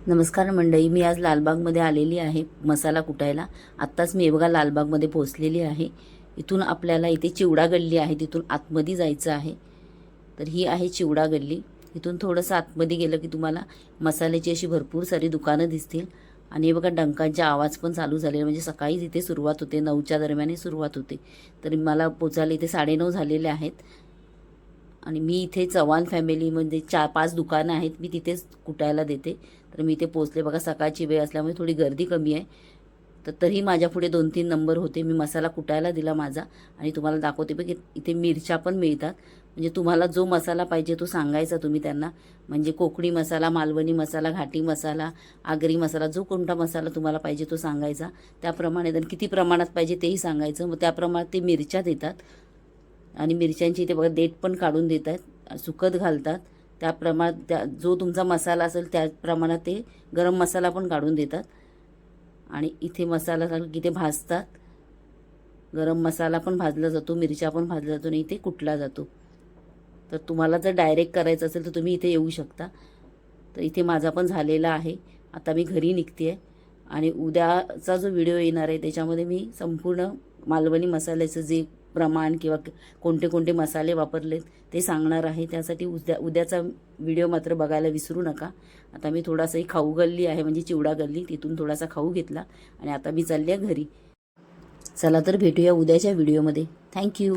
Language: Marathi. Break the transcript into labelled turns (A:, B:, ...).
A: नमस्कार मंडळी, मी आज लालबागमध्ये आलेली आहे मसाला कुटायला। आत्ताच मी बघा लालबागमध्ये पोहोचलेली आहे। इथून आपल्याला इथे चिवडा गल्ली आहे, तिथून आतमध्ये जायचं आहे। तर ही आहे चिवडा गल्ली। इथून थोडंसं आतमध्ये गेलं की तुम्हाला मसाल्याची अशी भरपूर सारी दुकानं दिसतील। आणि हे बघा डंकांचे आवाज पण चालू झाले, म्हणजे सकाळीच इथे सुरुवात होते, 9च्या दरम्यान सुरुवात होते। तर मला पोचायला इथे 9:30 झालेले आहेत। आणि मी इथे चव्हाण फॅमिलीमध्ये 4-5 दुकानं आहेत, मी तिथेच कुटायला देते। तर मी इथे पोचले बघा, सकाळची वेळ असल्यामुळे थोडी गर्दी कमी आहे। तर तरी माझ्या पुढे 2-3 नंबर होते। मी मसाला कुटायला दिला माझा आणि तुम्हाला दाखवते बघ, इथे मिरच्या पण मिळतात। म्हणजे तुम्हाला जो मसाला पाहिजे तो सांगायचा तुम्ही त्यांना, म्हणजे कोकणी मसाला, मालवणी मसाला, घाटी मसाला, आगरी मसाला, जो कोणता मसाला तुम्हाला पाहिजे तो सांगायचा। त्याप्रमाणे किती प्रमाणात पाहिजे तेही सांगायचं, मग त्याप्रमाणे ते मिरच्या देतात। आणि मिरच्यांची इथे बघा देठ पण काढून देतात, सुकत घालतात। त्याप्रमाणात जो तुमचा मसाला असेल त्या प्रमाणात ते गरम मसाला पण काढून देतात। आणि इथे मसाला की ते भाजतात, गरम मसाला पण भाजला जातो, मिरच्या पण भाजला जातो आणि इथे कुटला जातो। तर तुम्हाला जर डायरेक्ट करायचं असेल तर तुम्ही इथे येऊ शकता। तर इथे माझा पण झालेला आहे। आता मी घरी निघते आणि उद्याचा जो व्हिडिओ येणार आहे त्याच्यामध्ये मी संपूर्ण मालवणी मसाल्याचं जे प्रमाण किंवा कोणते कोणते मसाले वापरलेत ते सांगणार आहे। त्यासाठी उद्याचा व्हिडिओ मात्र बघायला विसरू नका। आता मी थोडासाही खाऊ गल्ली आहे, म्हणजे चिवडा गल्ली, तिथून थोडासा खाऊ घेतला आणि आता मी चालले घरी। चला तर भेटूया उद्याच्या व्हिडिओमध्ये। थँक्यू।